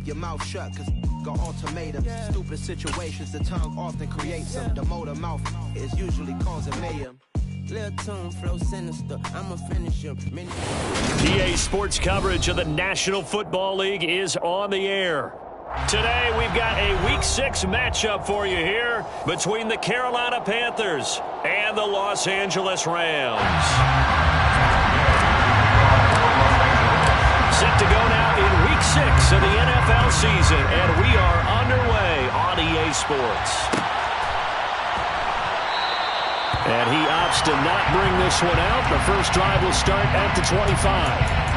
keep your mouth shut, cause got ultimatums. Stupid situations, the tongue often creates them. The motor mouth is usually causing mayhem. Little tune, flow sinister, I'ma finish him. PA Sports coverage of the National Football League is on the air. Today, we've got a Week 6 matchup for you here between the Carolina Panthers and the Los Angeles Rams. Set to go now in Week 6 of the NFL season, and we are underway on EA Sports. And he opts to not bring this one out. The first drive will start at the 25.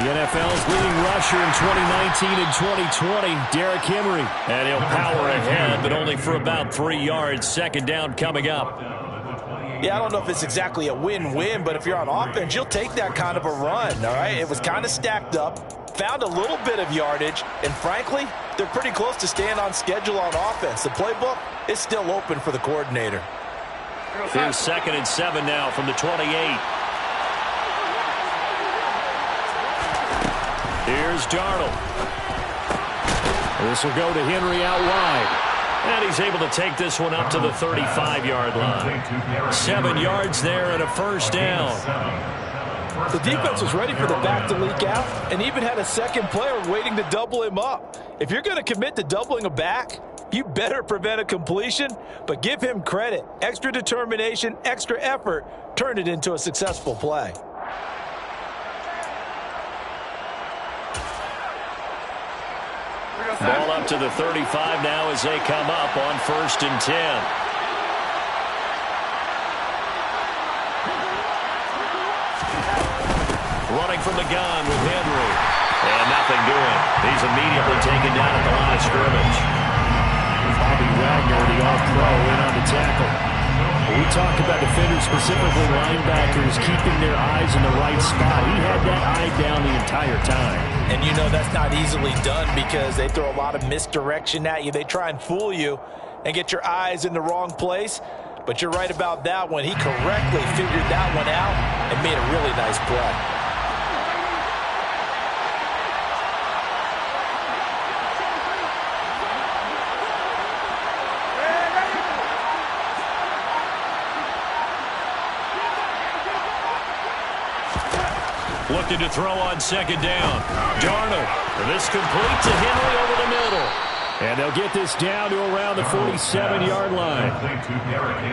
NFL's leading rusher in 2019 and 2020, Derrick Henry. And he'll power ahead, but only for about 3 yards. Second down coming up. Yeah, I don't know if it's exactly a win-win, but if you're on offense, you'll take that kind of a run, all right? It was kind of stacked up, found a little bit of yardage, and frankly, they're pretty close to staying on schedule on offense. The playbook is still open for the coordinator. Here's 2nd and 7 now from the 28. Here's Darnold. This will go to Henry out wide. And he's able to take this one up to the 35-yard line. 7 yards there and a first down. The defense was ready for the back to leak out and even had a second player waiting to double him up. If you're going to commit to doubling a back, you better prevent a completion, but give him credit. Extra determination, extra effort turned it into a successful play. Ball up to the 35 now as they come up on 1st and 10. Running from the gun with Henry. And nothing doing. He's immediately taken down at the line of scrimmage. Bobby Wagner, the all-pro, in on the tackle. We talk about defenders, specifically linebackers, keeping their eyes in the right spot. He had that eye down the entire time. And you know that's not easily done because they throw a lot of misdirection at you. They try and fool you and get your eyes in the wrong place. But you're right about that one. He correctly figured that one out and made a really nice play. Looking to throw on 2nd down. Darnold. This complete to Henry over the middle. And they'll get this down to around the 47-yard line.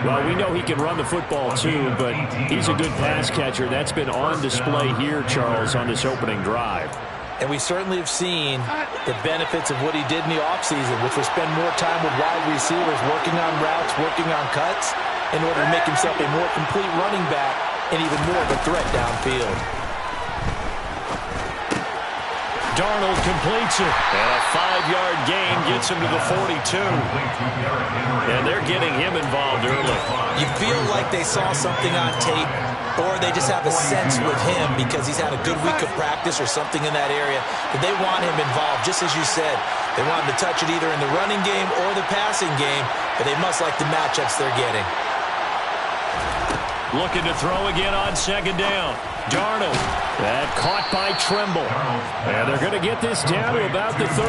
Well, we know he can run the football too, but he's a good pass catcher. That's been on display here, Charles, on this opening drive. And we certainly have seen the benefits of what he did in the offseason, which was spend more time with wide receivers, working on routes, working on cuts, in order to make himself a more complete running back and even more of a threat downfield. Darnold completes it. And a 5-yard gain gets him to the 42. And they're getting him involved early. You feel like they saw something on tape, or they just have a sense with him because he's had a good week of practice or something in that area that they want him involved. Just as you said, they want him to touch it either in the running game or the passing game, but they must like the matchups they're getting. Looking to throw again on 2nd down. Darnold. That caught by Tremble. And they're going to get this down to about the 37.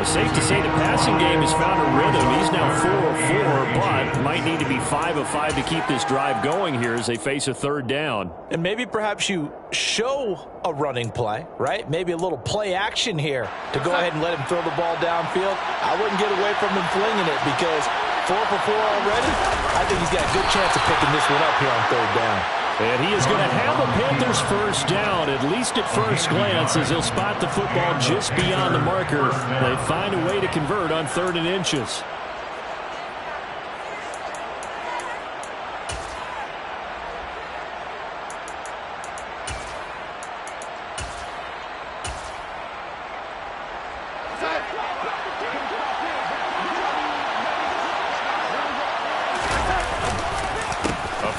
It's safe to say the passing game has found a rhythm. He's now 4 of 4, but might need to be 5 of 5 to keep this drive going here as they face a 3rd down. And maybe perhaps you show a running play, right? Maybe a little play action here to go ahead and let him throw the ball downfield. I wouldn't get away from him flinging it because 4 for 4 already. I think he's got a good chance of picking this one up here on 3rd down. And he is going to have a Panthers first down, at least at first glance, as he'll spot the football just beyond the marker. They find a way to convert on 3rd and inches.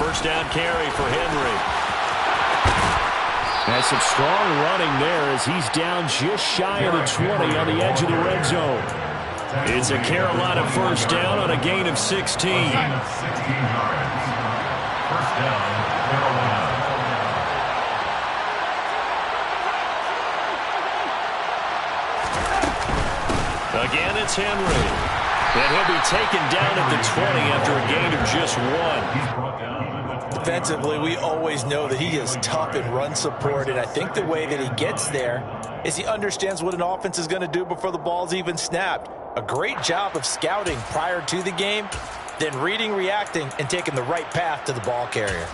first down carry for Henry. Has some strong running there as he's down just shy of the 20 on the edge of the red zone. It's a Carolina first down on a gain of 16. First down, Carolina. Again, it's Henry. And he'll be taken down at the 20 after a gain of just 1. Defensively, we always know that he is tough in run support, and I think the way that he gets there is he understands what an offense is going to do before the ball's even snapped. A great job of scouting prior to the game, then reading, reacting, and taking the right path to the ball carrier.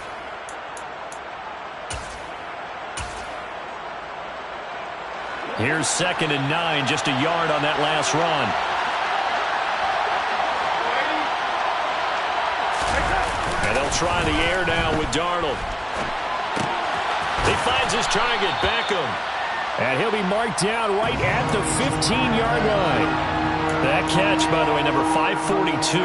Here's 2nd and 9, just a yard on that last run. And they'll try the air now with Darnold. He finds his target, Beckham. And he'll be marked down right at the 15-yard line. That catch, by the way, number 542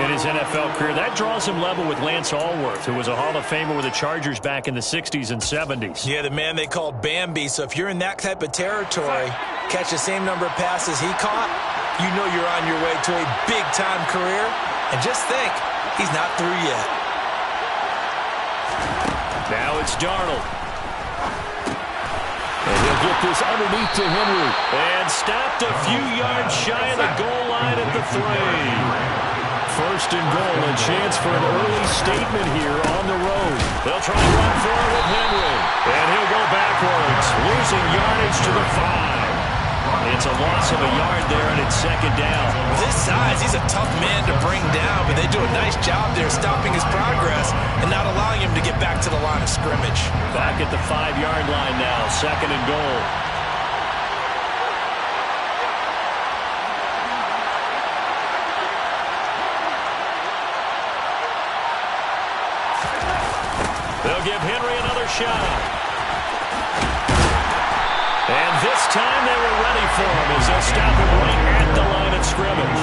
in his NFL career. That draws him level with Lance Allworth, who was a Hall of Famer with the Chargers back in the 60s and 70s. Yeah, the man they called Bambi. So if you're in that type of territory, catch the same number of passes he caught, you know you're on your way to a big-time career. And just think, he's not through yet. Now it's Darnold. And he'll get this underneath to Henry. And stopped a few yards shy of the goal line at the 3. First and goal, a chance for an early statement here on the road. They'll try to run forward with Henry. And he'll go backwards, losing yardage to the 5. It's a loss of a yard there, and it's 2nd down. With his size, he's a tough man to bring down, but they do a nice job there stopping his progress and not allowing him to get back to the line of scrimmage. Back at the 5-yard line now, 2nd and goal. They'll give Henry another shot. And this time they were ready for him as they'll stop him right at the line of scrimmage.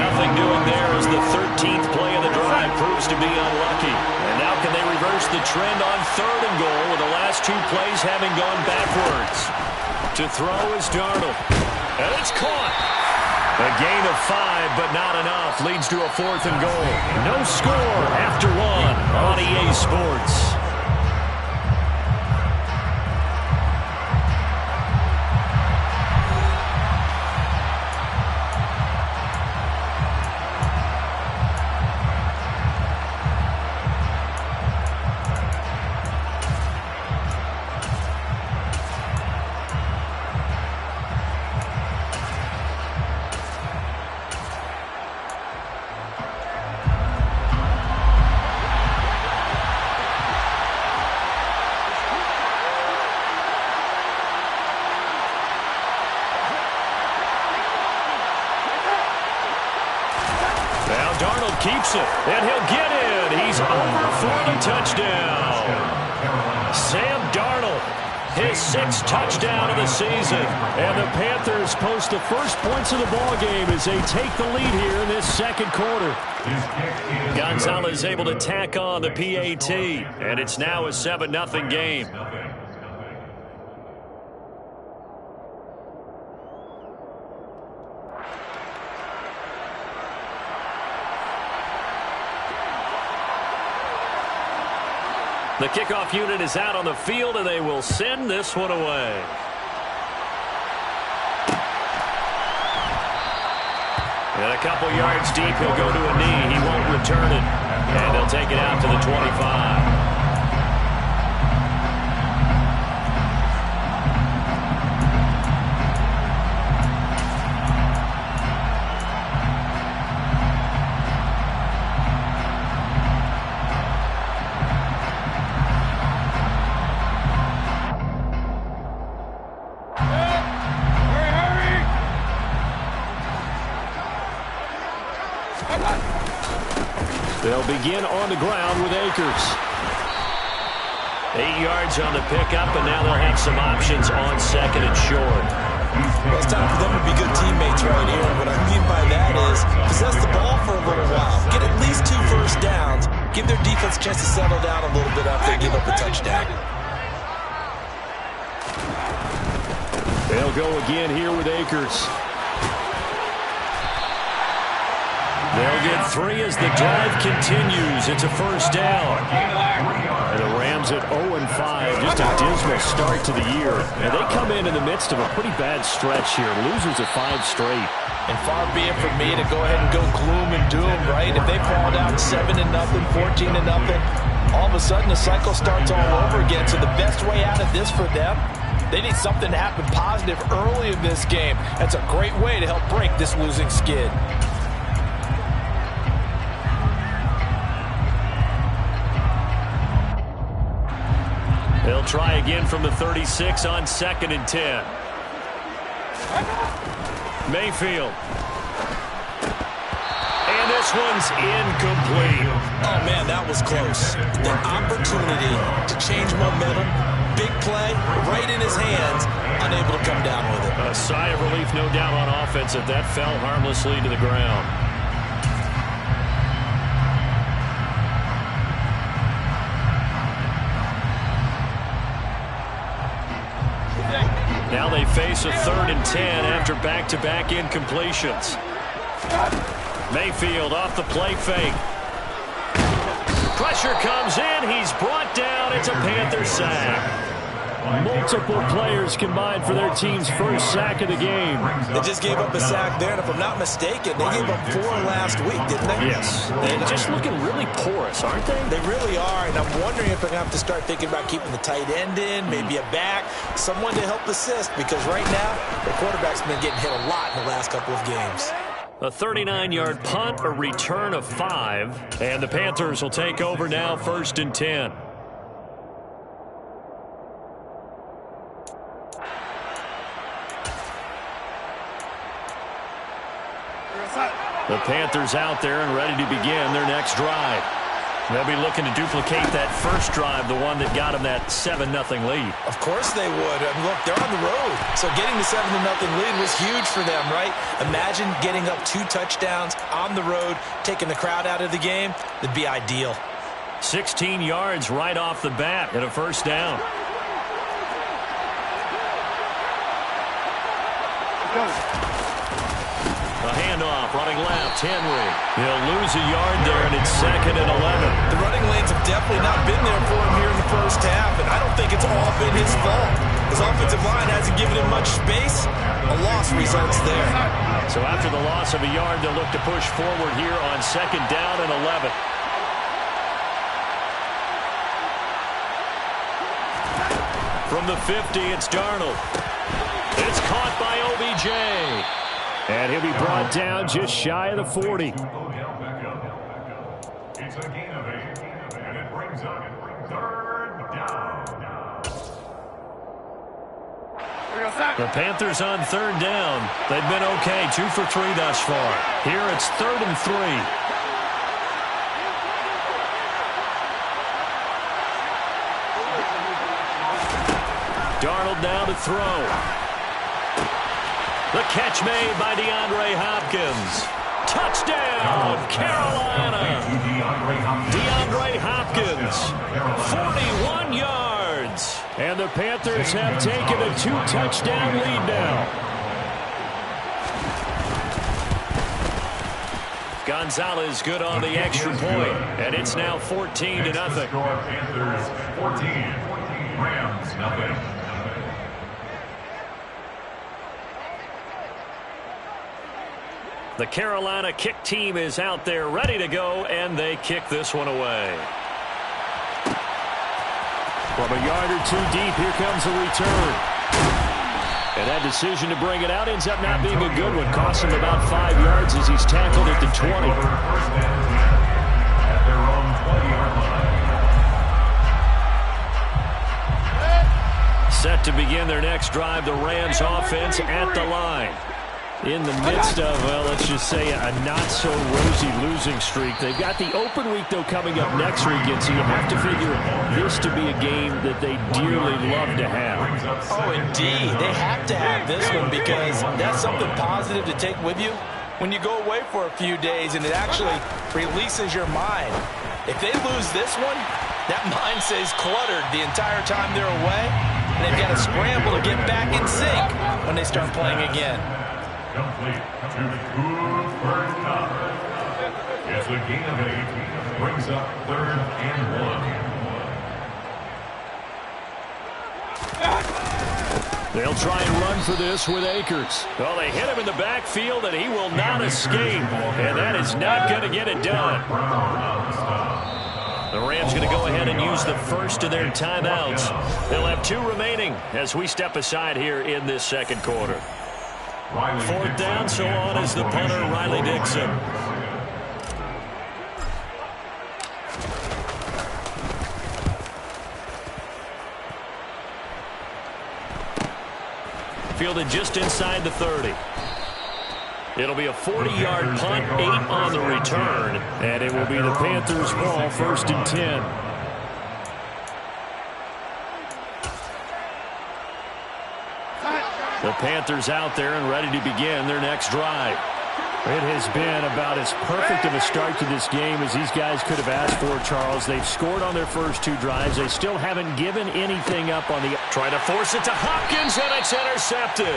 Nothing doing there as the 13th play of the drive proves to be unlucky. And now can they reverse the trend on 3rd and goal with the last 2 plays having gone backwards? To throw is Darnold. And it's caught. A gain of 5, but not enough. Leads to a 4th and goal. No score after 1 on EA Sports. Darnold keeps it, and he'll get in. He's over for the touchdown. Sam Darnold, his 6th touchdown of the season. And the Panthers post the first points of the ball game as they take the lead here in this 2nd quarter. Gonzalez able to tack on the PAT, and it's now a 7-0 game. The kickoff unit is out on the field, and they will send this one away. And a couple yards deep, he'll go to a knee. He won't return it, and they'll take it out to the 25. They'll begin on the ground with Akers. 8 yards on the pickup, and now they'll have some options on 2nd and short. Well, it's time for them to be good teammates right here. What I mean by that is possess the ball for a little while, get at least 2 first downs, Give their defense a chance to settle down a little bit after they give up a touchdown. They'll go again here with Akers. They'll get 3 as the drive continues. It's a first down. And the Rams at 0-5. Just a dismal start to the year. And they come in the midst of a pretty bad stretch here. Losers of 5 straight. And far be it from me to go ahead and go gloom and doom, right? If they fall down 7-0, 14-0, all of a sudden the cycle starts all over again. So the best way out of this for them, they need something to happen positive early in this game. That's a great way to help break this losing skid. They'll try again from the 36 on 2nd and 10. Mayfield. And this one's incomplete. Oh, man, that was close. The opportunity to change momentum, big play, right in his hands, unable to come down with it. A sigh of relief, no doubt, on offense if that fell harmlessly to the ground. Now they face a 3rd and 10 after back-to-back incompletions. Mayfield off the play fake. Pressure comes in. He's brought down. It's a Panther sack. Multiple players combined for their team's first sack of the game. They just gave up a sack there, and if I'm not mistaken, they gave up 4 last week, didn't they? Yes. They're just looking really porous, aren't they? They really are, and I'm wondering if they're going to have to start thinking about keeping the tight end in, maybe a back, someone to help assist, because right now, their quarterback's been getting hit a lot in the last couple of games. A 39-yard punt, a return of 5, and the Panthers will take over now, 1st and 10. The Panthers out there and ready to begin their next drive. They'll be looking to duplicate that first drive, the one that got them that 7-0 lead. Of course they would. I mean, look, they're on the road. So getting the 7-0 lead was huge for them, right? Imagine getting up 2 touchdowns on the road, taking the crowd out of the game. That'd be ideal. 16 yards right off the bat and a first down. A handoff, running left, Henry. He'll lose a yard there, and it's 2nd and 11. The running lanes have definitely not been there for him here in the first half, and I don't think it's all been his fault. His offensive line hasn't given him much space. A loss results there. So after the loss of a yard, they'll look to push forward here on 2nd down and 11. From the 50, it's Darnold. It's caught by OBJ. And he'll be brought down just shy of the 40. It's a gain of 8, and it brings up 3rd down. The Panthers on 3rd down. They've been okay, 2 for 3 thus far. Here it's 3rd and 3. Darnold now to throw. The catch made by DeAndre Hopkins. Touchdown, Carolina. DeAndre Hopkins, 41 yards. And the Panthers have taken a 2-touchdown lead now. Gonzalez good on the extra point, and it's now 14-0. Panthers 14, Rams 0. The Carolina kick team is out there ready to go, and they kick this one away. From a yard or 2 deep, here comes the return. And that decision to bring it out ends up not being a good one. Costs him about 5 yards as he's tackled at the 20. At their own 20-yard line. Set to begin their next drive, the Rams offense at the line. In the midst of, well, let's just say a not-so-rosy losing streak. They've got the open week, though, coming up next weekend, so you have to figure this to be a game that they dearly love to have. Oh, indeed. They have to have this one because that's something positive to take with you. when you go away for a few days and it actually releases your mind. If they lose this one, that mind stays cluttered the entire time they're away, and they've got to scramble to get back in sync when they start playing again. Complete to Cooper Cup. It's a gain of 8. Brings up 3rd and 1. They'll try and run for this with Akers. Well, they hit him in the backfield, and he will not escape. And that is not going to get it done. The Rams going to go ahead and use the first of their timeouts. They'll have 2 remaining as we step aside here in this second quarter. 4th down, so on is the punter, Riley Dixon. Fielded just inside the 30. It'll be a 40-yard punt, 8 on the return, and it will be the Panthers' ball, 1st and 10. The Panthers out there and ready to begin their next drive. It has been about as perfect of a start to this game as these guys could have asked for, Charles. They've scored on their first 2 drives. They still haven't given anything up on the... Trying to force it to Hopkins, and it's intercepted.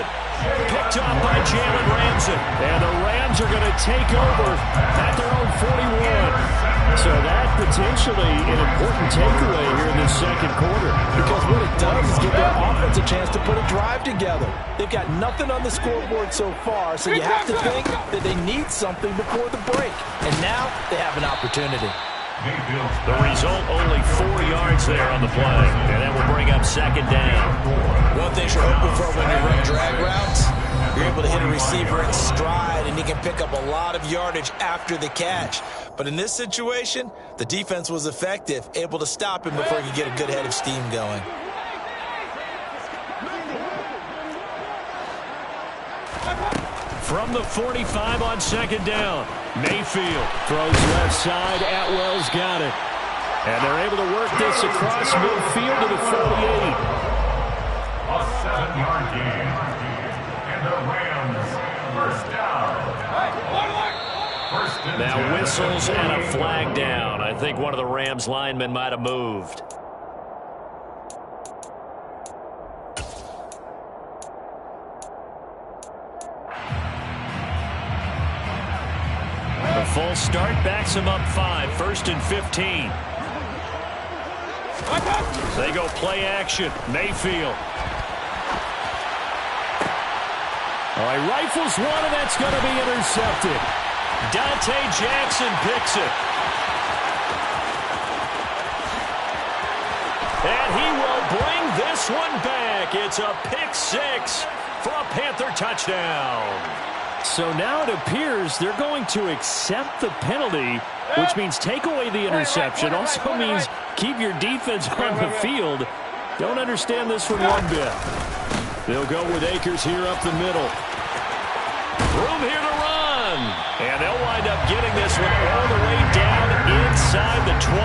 Picked off by Jalen Ramsey. And the Rams are going to take over at their own 41. So that potentially an important takeaway here in this second quarter. Because what it does is give their offense a chance to put a drive together. They've got nothing on the scoreboard so far, so you have to think that they need something before the break. And now they have an opportunity. The result, only 4 yards there on the play. And that will bring up 2nd down. One thing you're hoping for when you run drag routes, you're able to hit a receiver in stride, and he can pick up a lot of yardage after the catch. But in this situation, the defense was effective, able to stop him before he could get a good head of steam going. From the 45 on 2nd down, Mayfield throws left side. Atwell's got it. And they're able to work this across midfield to the 48. A 7-yard gain. And the Rams, 1st down. Now whistles and a flag down. I think one of the Rams linemen might have moved. The full start backs him up 5, 1st and 15. They go play action. Mayfield. All right, rifles one, and that's going to be intercepted. Dante Jackson picks it. And he will bring this one back. It's a pick 6 for a Panther touchdown. So now it appears they're going to accept the penalty, which means take away the interception. Also means keep your defense on the field. Don't understand this one one bit. They'll go with Akers here up the middle. Room here to run. And they'll wind up getting this one all the way down inside the 20.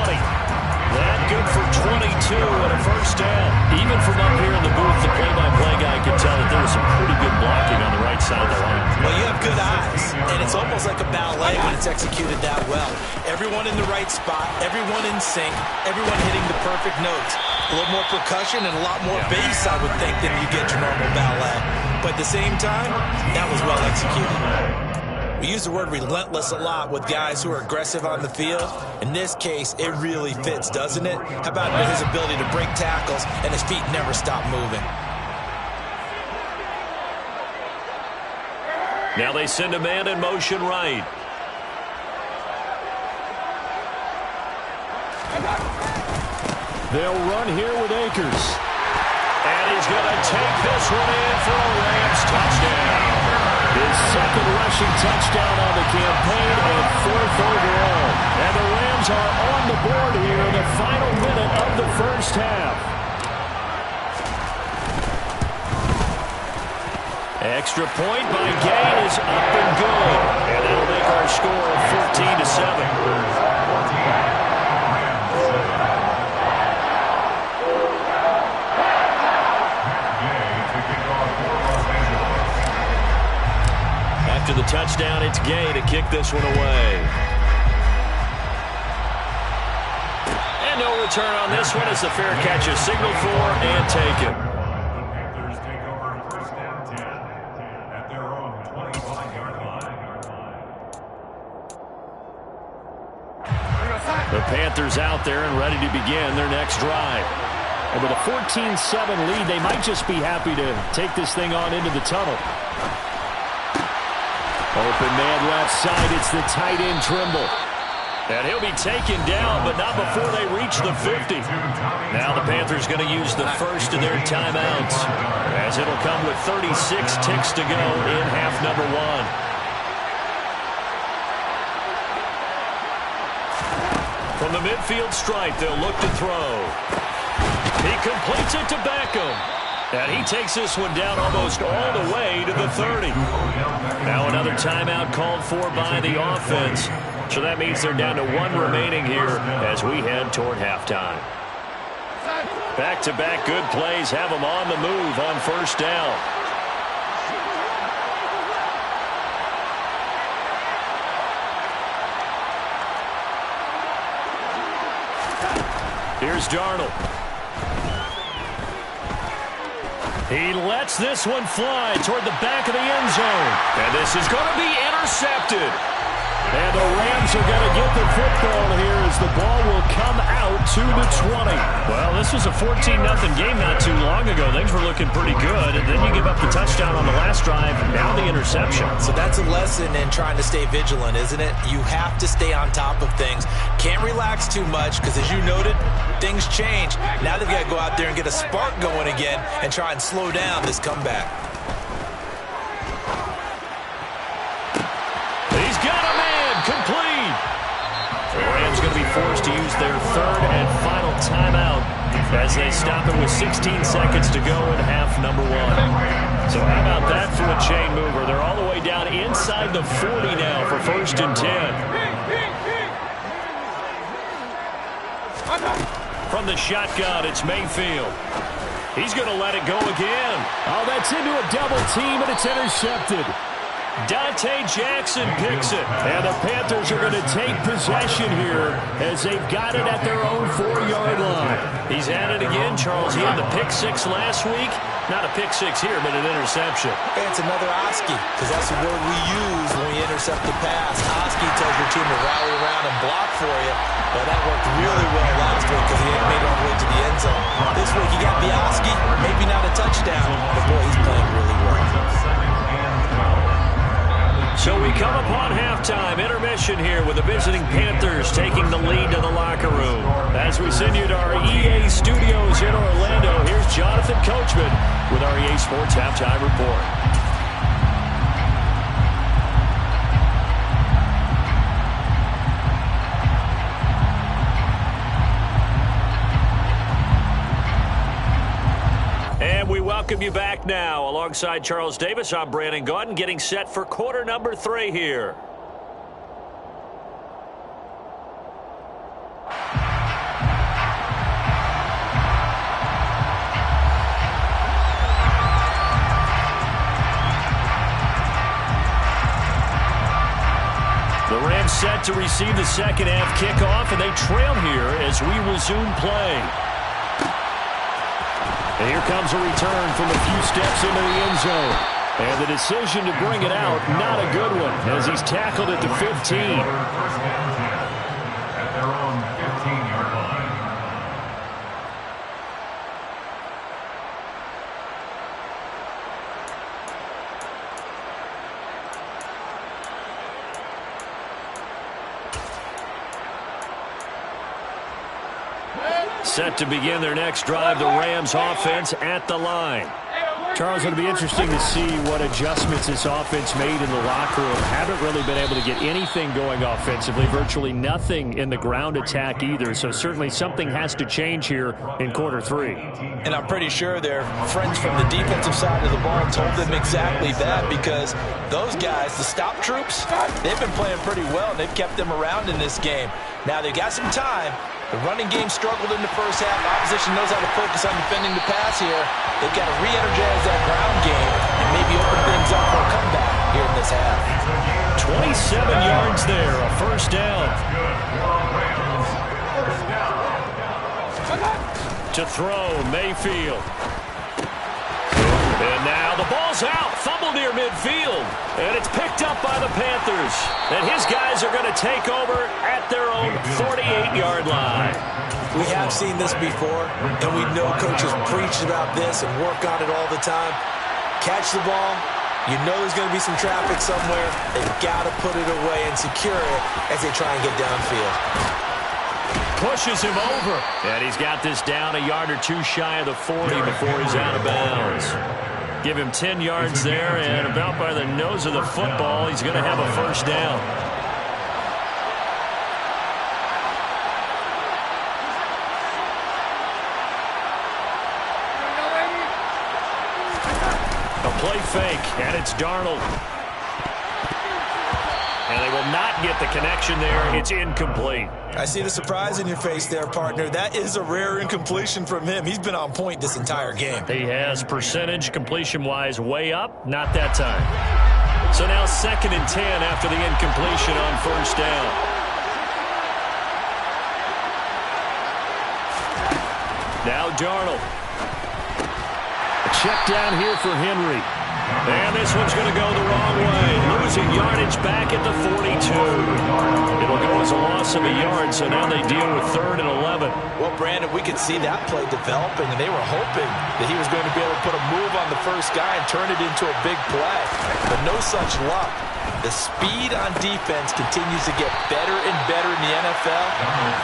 That good for 22 and a 1st down. Even from up here in the booth, the play-by-play guy could tell that there was some pretty good blocking on the right side of the line. Well, you have good eyes, and it's almost like a ballet when it's executed that well. Everyone in the right spot, everyone in sync, everyone hitting the perfect notes. A little more percussion and a lot more bass, I would think, than you get your normal ballet. But at the same time, that was well executed. We use the word relentless a lot with guys who are aggressive on the field. In this case, it really fits, doesn't it? How about his ability to break tackles and his feet never stop moving? Now they send a man in motion right. They'll run here with Akers. And he's going to take this one in for a Rams touchdown. His 2nd rushing touchdown on the campaign and 4th overall. And the Rams are on the board here in the final minute of the 1st half. Extra point by Gain is up and good. And that'll make our score 14-7. After the touchdown. touchdown. It's Gay to kick this one away. And no return on this one as the fair catch is signaled for and taken. The Panthers take over first down 10 at their own 25-yard line. The Panthers out there and ready to begin their next drive. And with a 14-7 lead, they might just be happy to take this thing on into the tunnel. Open man left side. It's the tight end Trimble. And he'll be taken down, but not before they reach the 50. Now the Panthers going to use the first of their timeouts, as it'll come with 36 ticks to go in half number one. From the midfield stripe, they'll look to throw. He completes it to Beckham. And he takes this one down almost all the way to the 30. Now another timeout called for by the offense. So that means they're down to one remaining here as we head toward halftime. Back-to-back good plays have them on the move on first down. Here's Darnold. He lets this one fly toward the back of the end zone. And this is going to be intercepted. And the Rams are going to get the football here as the ball will come out to the 20. Well, this was a 14-0 game not too long ago. Things were looking pretty good, and then you give up the touchdown on the last drive, now the interception. So that's a lesson in trying to stay vigilant, isn't it? You have to stay on top of things. Can't relax too much because, as you noted, things change. Now they've got to go out there and get a spark going again and try and slow down this comeback. He's got a man complete. The Rams going to be forced to use their third and final timeout as they stop it with 16 seconds to go in half number one. So how about that for a chain mover? They're all the way down inside the 40 now for first and 10. From the shotgun, it's Mayfield. He's going to let it go again. Oh, that's into a double team, and it's intercepted. Dante Jackson picks it. And the Panthers are going to take possession here as they've got it at their own 4-yard line. He's at it again, Charles. He had the pick six last week. Not a pick six here, but an interception. And it's another Oski, because that's the word we use when we intercept the pass. Oski tells your team to rally around and block for you. Well, that worked really well last week because he had made it all the way to the end zone. This week he got the Oski, maybe not a touchdown, but boy, he's playing really well. So we come upon halftime, intermission here with the visiting Panthers taking the lead to the locker room. As we send you to our EA studios in Orlando, here's Jonathan Coachman with our EA Sports Halftime Report. And we welcome you back now. Alongside Charles Davis, I'm Brandon Gaudin, getting set for quarter number 3 here. The Rams set to receive the second half kickoff, and they trail here as we resume play. And here comes a return from a few steps into the end zone. And the decision to bring it out, not a good one, as he's tackled at the 15. First down 10 at their own 15-yard line. Set to begin their next drive, the Rams offense at the line. Charles, it'll be interesting to see what adjustments this offense made in the locker room. Haven't really been able to get anything going offensively, virtually nothing in the ground attack either. So certainly something has to change here in quarter 3. And I'm pretty sure their friends from the defensive side of the ball told them exactly that, because those guys, the stop troops, they've been playing pretty well, and they've kept them around in this game. Now they've got some time. The running game struggled in the first half. Opposition knows how to focus on defending the pass here. They've got to re-energize that ground game and maybe open things up for a comeback here in this half. 27 yards there, a first down. To throw, Mayfield. And now the ball's out. Fumble near midfield. And it's picked up by the Panthers. And his guys are going to take over at their own 48-yard line. We have seen this before, and we know coaches preach about this and work on it all the time. Catch the ball. You know there's going to be some traffic somewhere. They've got to put it away and secure it as they try and get downfield. Pushes him over. And he's got this down a yard or two shy of the 40 before he's out of bounds. Give him 10 yards there, and about by the nose of the football, he's going to have a first down. A play fake, and it's Darnold. And they will not get the connection there. It's incomplete. I see the surprise in your face there, partner. That is a rare incompletion from him. He's been on point this entire game. He has percentage completion-wise way up. Not that time. So now 2nd and 10 after the incompletion on first down. Now Darnold. A check down here for Henry. And this one's going to go the wrong way. Losing yardage back at the 42. It'll go as a loss of a yard, so now they deal with 3rd and 11. Well, Brandon, we could see that play developing, and they were hoping that he was going to be able to put a move on the first guy and turn it into a big play. But no such luck. The speed on defense continues to get better and better in the NFL.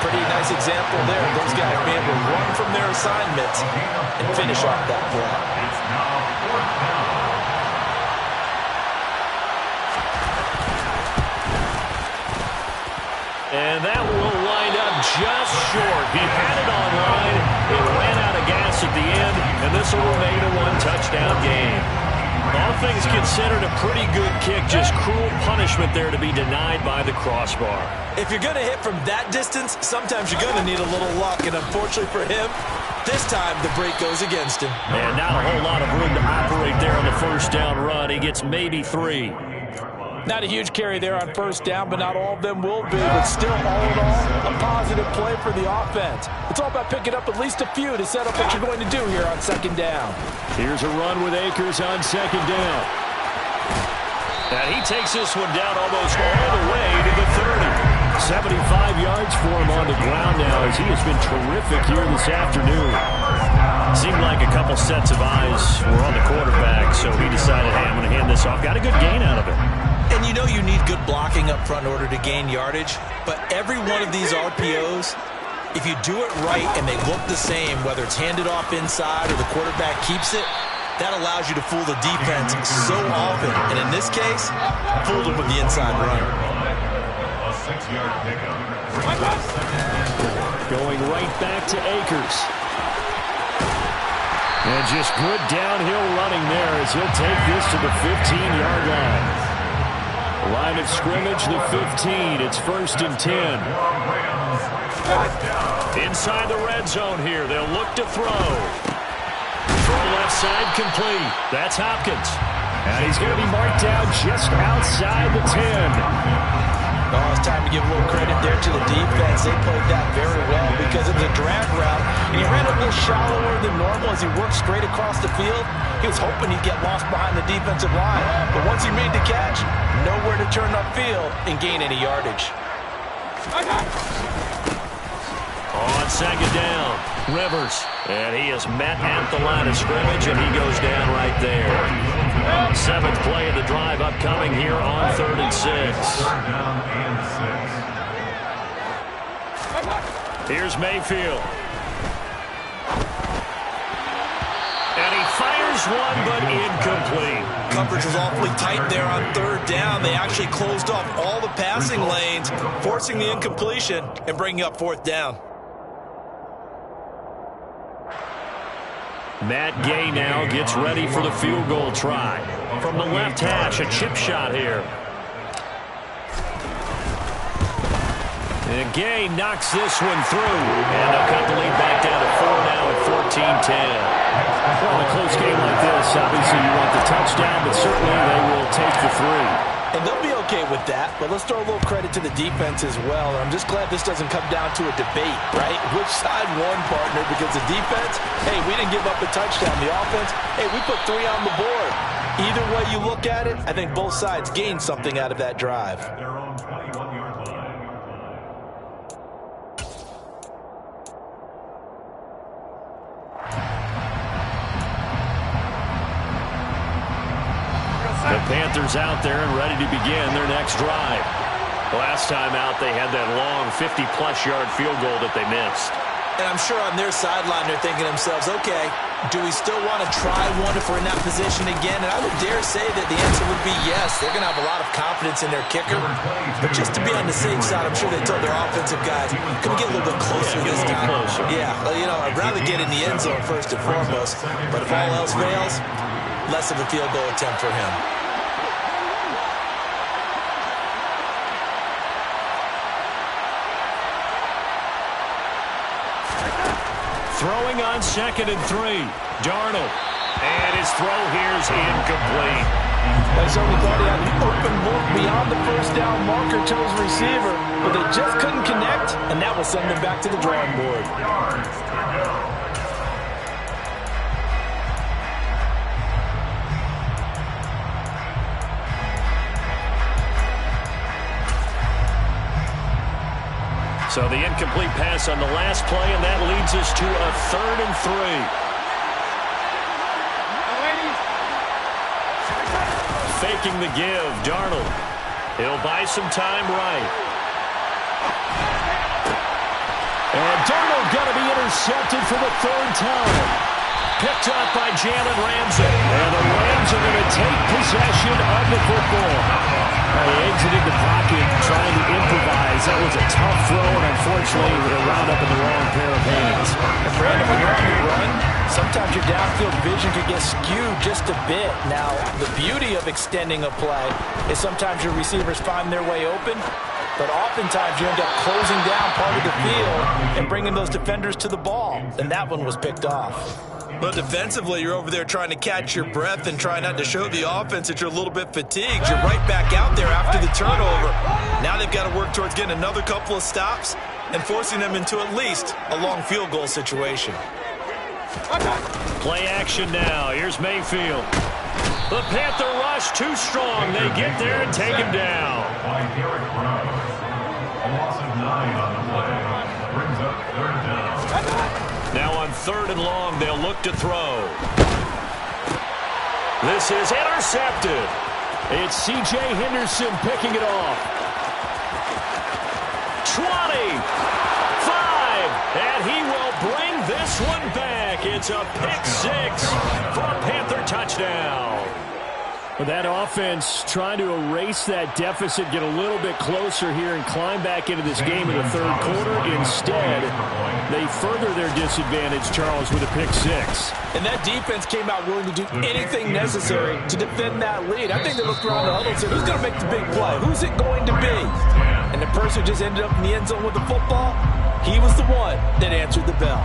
Pretty nice example there. Those guys be able to run from their assignments and finish off that play. It's now 4th down. And that will wind up just short. He had it online. It ran out of gas at the end, and this will remain a one-touchdown game. All things considered, a pretty good kick. Just cruel punishment there to be denied by the crossbar. If you're going to hit from that distance, sometimes you're going to need a little luck. And unfortunately for him, this time the break goes against him. And not a whole lot of room to operate there on the first down run. He gets maybe 3. Not a huge carry there on first down, but not all of them will be. But still, all in all, a positive play for the offense. It's all about picking up at least a few to set up what you're going to do here on 2nd down. Here's a run with Akers on 2nd down. And he takes this one down almost all the way to the 30. 75 yards for him on the ground now as he has been terrific here this afternoon. Seemed like a couple sets of eyes were on the quarterback, so he decided, hey, I'm going to hand this off. Got a good gain out of it. And you know you need good blocking up front in order to gain yardage, but every one of these RPOs, if you do it right and they look the same, whether it's handed off inside or the quarterback keeps it, that allows you to fool the defense so often. And in this case, fooled them with the inside run. A 6-yard pickup. Going right back to Akers. And just good downhill running there as he'll take this to the 15-yard line. Line of scrimmage, the 15. It's 1st and 10. Inside the red zone here. They'll look to throw. Throw left side complete. That's Hopkins. And he's going to be marked down just outside the 10. Oh, it's time to give a little credit there to the defense. They played that very well because it was a drag route. And he ran a little shallower than normal as he worked straight across the field. He was hoping he'd get lost behind the defensive line. But once he made the catch, nowhere to turn upfield and gain any yardage. On 2nd down, Rivers. And he is met at the line of scrimmage, and he goes down right there. 7th play of the drive upcoming here on 3rd and 6. Here's Mayfield. And he fires one, but incomplete. Coverage was awfully tight there on 3rd down. They actually closed off all the passing lanes, forcing the incompletion and bringing up 4th down. Matt Gay now gets ready for the field goal try. From the left hash, a chip shot here. And Gay knocks this one through. And they'll cut the lead back down to 4 now at 14-10. Well, in a close game like this, obviously you want the touchdown, but certainly they will take the 3. And they'll be okay with that, but let's throw a little credit to the defense as well. I'm just glad this doesn't come down to a debate, right? Which side won, partner? Because the defense, hey, we didn't give up a touchdown. The offense, hey, we put 3 on the board. Either way you look at it, I think both sides gained something out of that drive. Their own 21-yard line. The Panthers out there and ready to begin their next drive. Last time out, they had that long 50-plus yard field goal that they missed. And I'm sure on their sideline they're thinking to themselves, okay, do we still want to try one if we're in that position again? And I would dare say that the answer would be yes. They're going to have a lot of confidence in their kicker. But just to be on the safe side, I'm sure they told their offensive guys, can we get a little bit closer this time? Yeah, well, you know, I'd rather get in the end zone first and foremost. But if all else fails, less of a field goal attempt for him. Throwing on 2nd and 3. Darnold. And his throw here's incomplete. They certainly thought he had an open look beyond the first down marker to his receiver, but they just couldn't connect, and that will send them back to the drawing board. So the incomplete pass on the last play, and that leads us to a 3rd and 3. Faking the give, Darnold. He'll buy some time right. And Darnold going to be intercepted for the 3rd time. Picked up by Jalen Ramsey. And the Rams are going to take possession of the football. He exited the pocket trying to improvise. That was a tough throw, and unfortunately, it wound up in the wrong pair of hands. And Brandon, when you're on the run, sometimes your downfield vision could get skewed just a bit. Now, the beauty of extending a play is sometimes your receivers find their way open, but oftentimes you end up closing down part of the field and bringing those defenders to the ball, and that one was picked off. But defensively, you're over there trying to catch your breath and try not to show the offense that you're a little bit fatigued. You're right back out there after the turnover. Now they've got to work towards getting another couple of stops and forcing them into at least a long field goal situation. Play action now. Here's Mayfield. The Panther rush too strong. They get there and take him down. By Derek Brown. A loss of 9 on the play. Brings up 3rd down. Now on 3rd and long, they'll look to throw. This is intercepted. It's C.J. Henderson picking it off. 20, 5, and he will bring this one back. It's a pick 6 for a Panther touchdown. Well, that offense trying to erase that deficit, get a little bit closer here and climb back into this game in the 3rd quarter. Instead, they further their disadvantage, Charles, with a pick 6. And that defense came out willing to do anything necessary to defend that lead. I think they looked around the huddle and said, who's going to make the big play? Who's it going to be? And the person who just ended up in the end zone with the football, he was the one that answered the bell.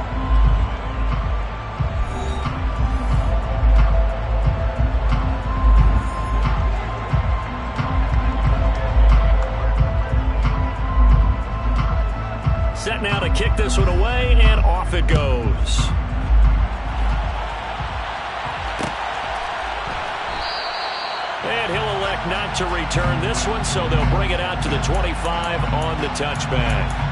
Set now to kick this one away, and off it goes. And he'll elect not to return this one, so they'll bring it out to the 25 on the touchback.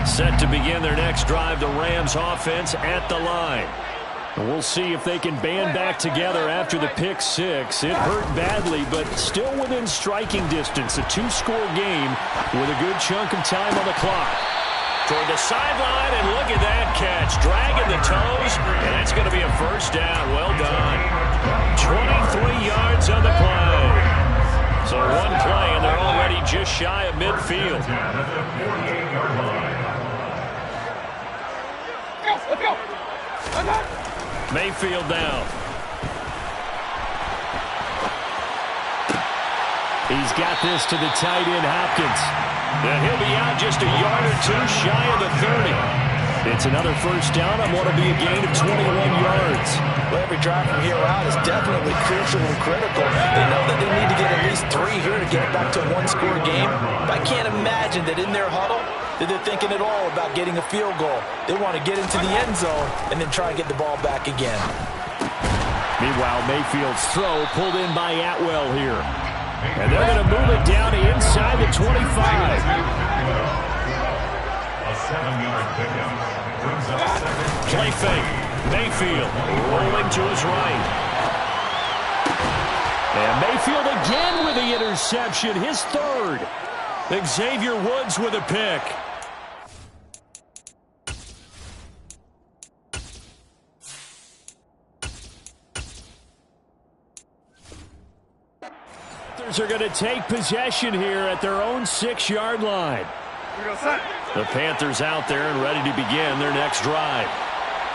Set to begin their next drive, the Rams offense at the line. We'll see if they can band back together after the pick 6. It hurt badly, but still within striking distance. A 2-score game with a good chunk of time on the clock. Toward the sideline, and look at that catch. Dragging the toes, and that's going to be a 1st down. Well done. 23 yards on the play. So one play, and they're already just shy of midfield. Mayfield down. He's got this to the tight end, Hopkins. And he'll be out just a yard or two shy of the 30. It's another first down on what will be a gain of 21 yards. Well, every drive from here out is definitely crucial and critical. They know that they need to get at least 3 here to get it back to a one-score game. But I can't imagine that in their huddle that they're thinking at all about getting a field goal. They want to get into the end zone and then try and get the ball back again. Meanwhile, Mayfield's throw pulled in by Atwell here. And they're going to move it down to inside the 25. A 7-yard pickup brings up second. Play fake. Mayfield rolling to his right. And Mayfield again with the interception, his third. Xavier Woods with a pick. Are going to take possession here at their own 6-yard line. The Panthers out there and ready to begin their next drive.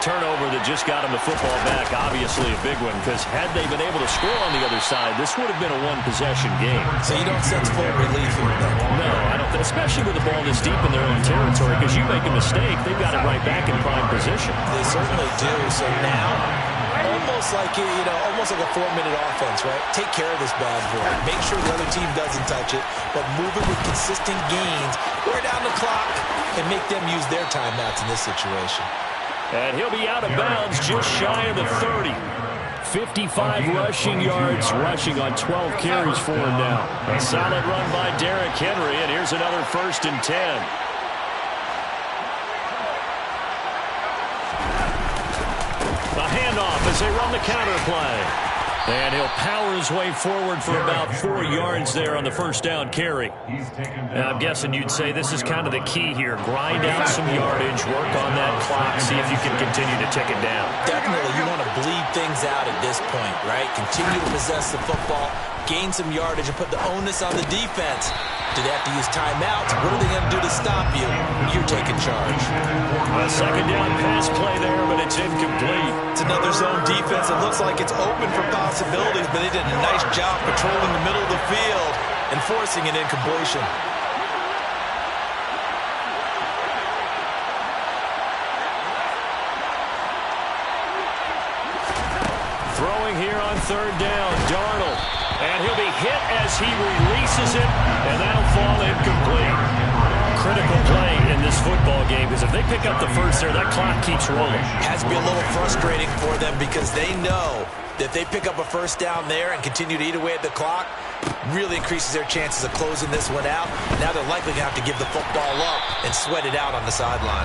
Turnover that just got them the football back, obviously a big one, because had they been able to score on the other side, this would have been a one-possession game. So you don't sense full relief here, then? No, I don't, especially with the ball this deep in their own territory, because you make a mistake, they've got it right back in prime position. They certainly do. So now, almost like almost like a 4-minute offense, right? Take care of this bad boy. Make sure the other team doesn't touch it, but move it with consistent gains. Wear down the clock and make them use their timeouts in this situation. And he'll be out of bounds just shy of the 30. 55 rushing yards, rushing on 12 carries for him now. A solid run by Derrick Henry, and here's another 1st and 10. A handoff as they run the counter play. And he'll power his way forward for about 4 yards there on the first down carry. And I'm guessing you'd say this is kind of the key here. Grind out some yardage, work on that clock, see if you can continue to tick it down. Definitely, you want to bleed things out at this point, right? Continue to possess the football, gain some yardage, and put the onus on the defense. Do they have to use timeouts? What are they going to do to stop you when you're taking charge? A second down pass play there, but it's incomplete. It's another zone defense. It looks like it's open for possibilities, but they did a nice job patrolling the middle of the field and forcing an incompletion. Throwing here on 3rd down, Darnold. And he'll be hit as he releases it, and that'll fall incomplete. Critical play in this football game, because if they pick up the first there, that clock keeps rolling. Has to be a little frustrating for them because they know that if they pick up a first down there and continue to eat away at the clock, really increases their chances of closing this one out. Now they're likely going to have to give the football up and sweat it out on the sideline.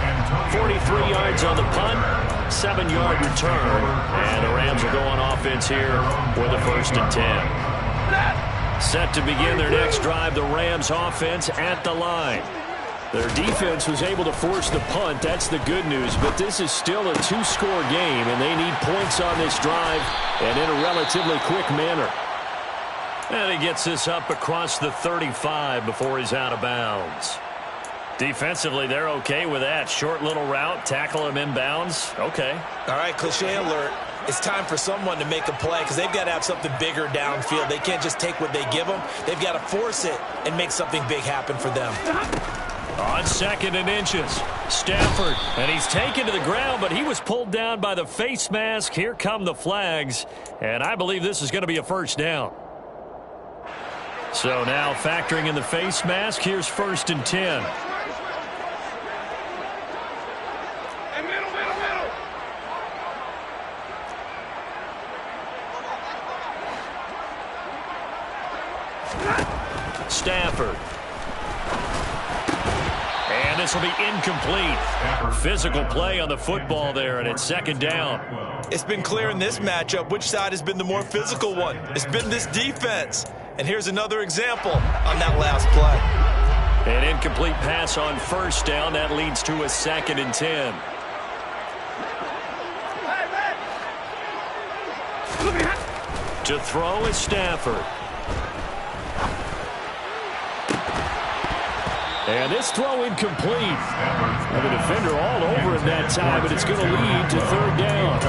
43 yards on the punt, 7-yard return, and the Rams will go on offense here with a 1st and 10. Set to begin their next drive, the Rams offense at the line. Their defense was able to force the punt. That's the good news, but this is still a 2-score game, and they need points on this drive and in a relatively quick manner. And he gets this up across the 35 before he's out of bounds. Defensively, they're okay with that. Short little route, tackle him inbounds. Okay. All right, cliche alert. It's time for someone to make a play because they've got to have something bigger downfield. They can't just take what they give them. They've got to force it and make something big happen for them. On 2nd and inches, Stafford, and he's taken to the ground, but he was pulled down by the face mask. Here come the flags, and I believe this is going to be a first down. So now factoring in the face mask, here's 1st and 10. Stafford. And this will be incomplete. Physical play on the football there, and it's 2nd down. It's been clear in this matchup which side has been the more physical one. It's been this defense. And here's another example on that last play. An incomplete pass on 1st down. That leads to a 2nd and 10. To throw is Stafford. And this throw incomplete. And the defender all over him that time, but it's going to lead to 3rd down.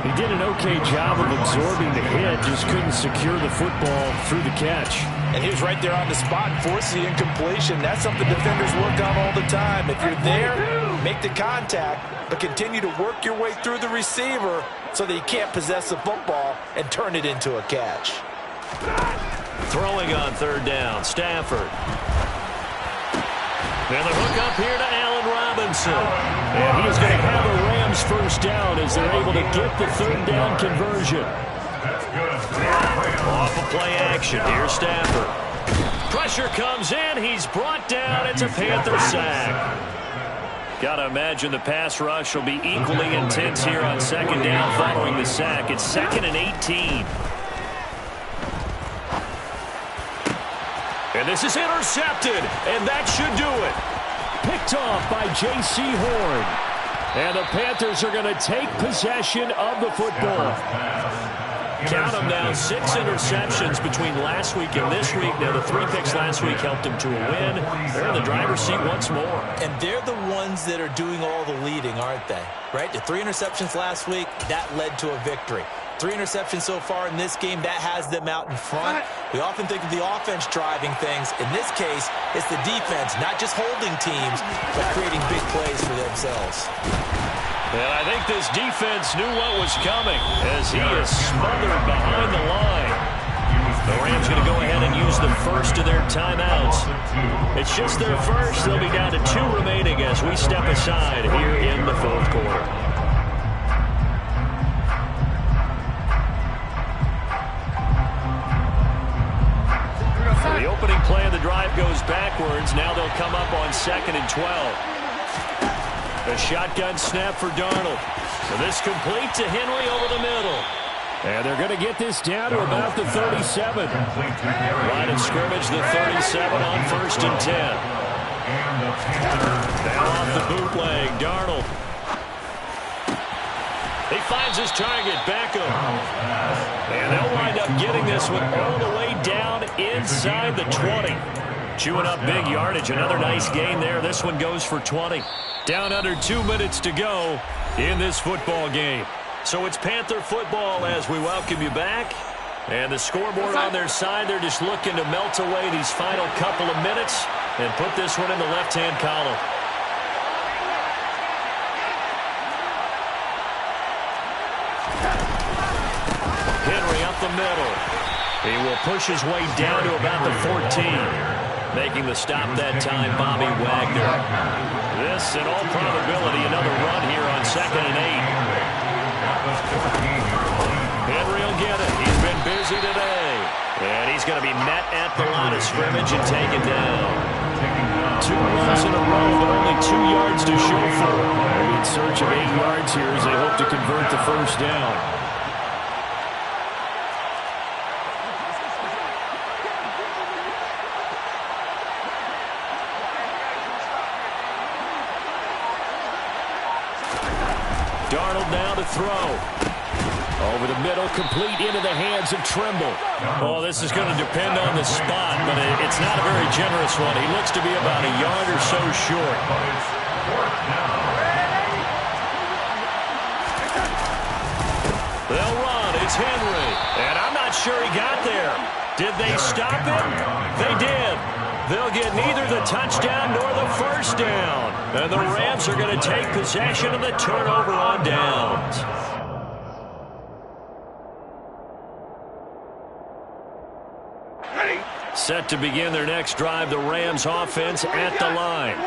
He did an okay job of absorbing the hit, just couldn't secure the football through the catch. And he was right there on the spot and forced the incompletion. That's something defenders work on all the time. If you're there, make the contact, but continue to work your way through the receiver so that he can't possess the football and turn it into a catch. Throwing on third down, Stafford. And the hook up here to Allen Robinson. And he is going to have a Rams first down as they're able to get the third down conversion. Off of play action. Here's Stafford. Pressure comes in. He's brought down. It's a Panther sack. Got to imagine the pass rush will be equally intense here on second down following the sack. It's 2nd and 18. And this is intercepted, and that should do it. Picked off by J.C. Horn. And the Panthers are going to take possession of the football. Count them now, 6 interceptions between last week and this week. Now, the 3 picks last week helped them to a win. They're in the driver's seat once more. And they're the ones that are doing all the leading, aren't they? Right? The 3 interceptions last week, that led to a victory. 3 interceptions so far in this game, that has them out in front. We often think of the offense driving things. In this case, it's the defense, not just holding teams, but creating big plays for themselves. And I think this defense knew what was coming as he is smothered behind the line. The Rams going to go ahead and use the first of their timeouts. It's just their first. They'll be down to 2 remaining as we step aside here in the 4th quarter. The opening play of the drive goes backwards. Now they'll come up on 2nd and 12. A shotgun snap for Darnold. So this complete to Henry over the middle. And they're going to get this down to about the 37. Line of scrimmage, the 37 on 1st and 10. Now off the bootleg, Darnold. He finds his target, Beckham. And they'll wind up getting this one all the way down inside the 20. Chewing up big yardage. Another nice gain there. This one goes for 20. Down under 2 minutes to go in this football game. So it's Panther football as we welcome you back. And the scoreboard on their side, they're just looking to melt away these final couple of minutes and put this one in the left-hand column. Henry up the middle. He will push his way down to about the 14. Making the stop that time, Bobby Wagner. This, in all probability, another run here on 2nd and 8. Henry will get it. He's been busy today. And he's going to be met at the line of scrimmage and taken down. 2 runs in a row, but only 2 yards to show for it. In search of 8 yards here as they hope to convert the first down. Darnold now to throw. Over the middle, complete into the hands of Trimble. Oh, this is going to depend on the spot, but it's not a very generous one. He looks to be about a yard or so short. They'll run. It's Henry. And I'm not sure he got there. Did they stop him? They did. They'll get neither the touchdown nor the first down. And the Rams are going to take possession of the turnover on downs. Set to begin their next drive, the Rams offense at the line.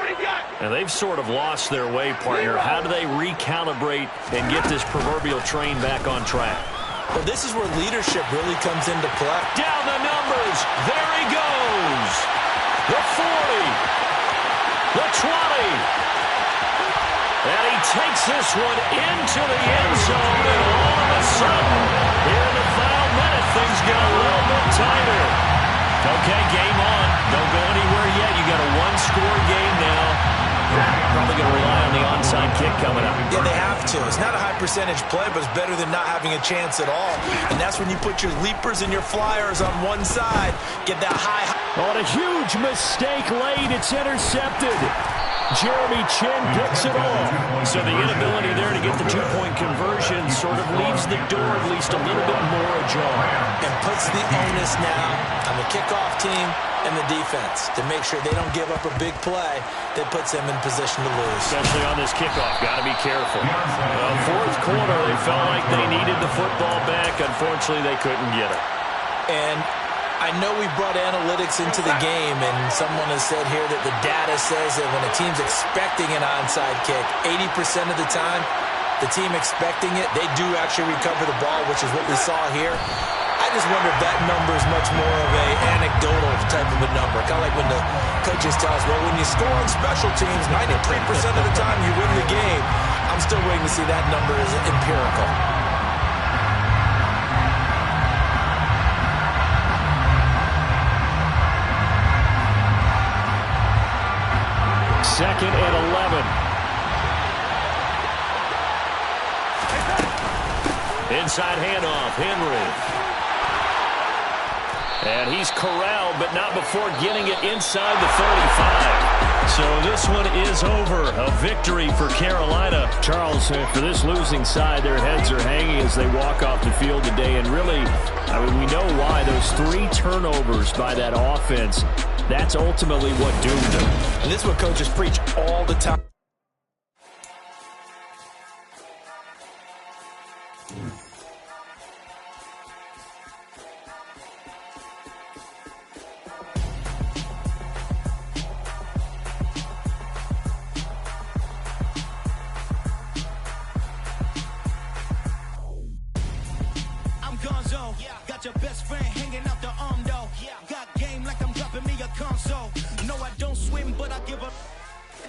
And they've sort of lost their way, partner. How do they recalibrate and get this proverbial train back on track? Well, this is where leadership really comes into play. Down the numbers. There he goes. The 40. The 20. And he takes this one into the end zone. And all of a sudden, here in the final minute, things get a little bit tighter. Okay, game on. Don't go anywhere yet. You got a 1-score game now. Probably going to rely on the onside kick coming up. Yeah, they have to. It's not a high percentage play, but it's better than not having a chance at all. And that's when you put your leapers and your flyers on one side. Get that high. On a huge mistake late. It's intercepted. Jeremy Chin picks it off. So the inability there to get the two-point conversion sort of leaves the door at least a little bit more ajar. And puts the onus now on the kickoff team and the defense to make sure they don't give up a big play that puts them in position to lose. Especially on this kickoff. Got to be careful. Fourth quarter, they felt like they needed the football back. Unfortunately, they couldn't get it. And I know we brought analytics into the game, and someone has said here that the data says that when a team's expecting an onside kick, 80% of the time, the team expecting it, they do actually recover the ball, which is what we saw here. I just wonder if that number is much more of an anecdotal type of a number. Kind of like when the coaches tell us, well, when you score on special teams, 93% of the time you win the game. I'm still waiting to see that number as empirical. Second and 11. Inside handoff, Henry. And he's corralled, but not before getting it inside the 35. So this one is over. A victory for Carolina. Charles, for this losing side, their heads are hanging as they walk off the field today. And really, I mean, we know why. Those 3 turnovers by that offense, that's ultimately what doomed them. And this is what coaches preach all the time. Got your best friend hanging out the arm though. Got game like I'm dropping me a console. No, I don't swim, but I give up.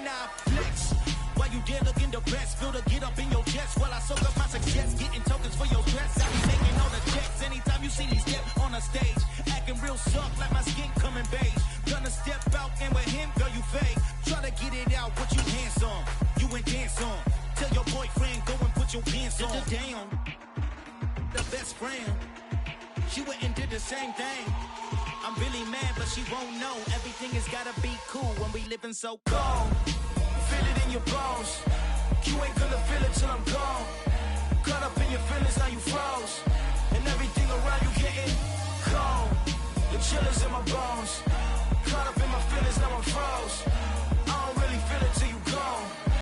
Now flex. While you there looking the best, feel to get up in your chest while I soak up my success, getting tokens for your dress. I be taking all the checks anytime you see me step on a stage, acting real soft like my skin coming beige. Gonna step out and with him, girl, you fake. Try to get it out, what you hands on? You ain't dance on. Tell your boyfriend go and put your pants on. Down. The best friend. She went and did the same thing. I'm really mad, but she won't know. Everything has gotta be cool when we living so cold. Feel it in your bones. You ain't gonna feel it till I'm gone. Caught up in your feelings, now you froze. And everything around you getting cold. The chill is in my bones.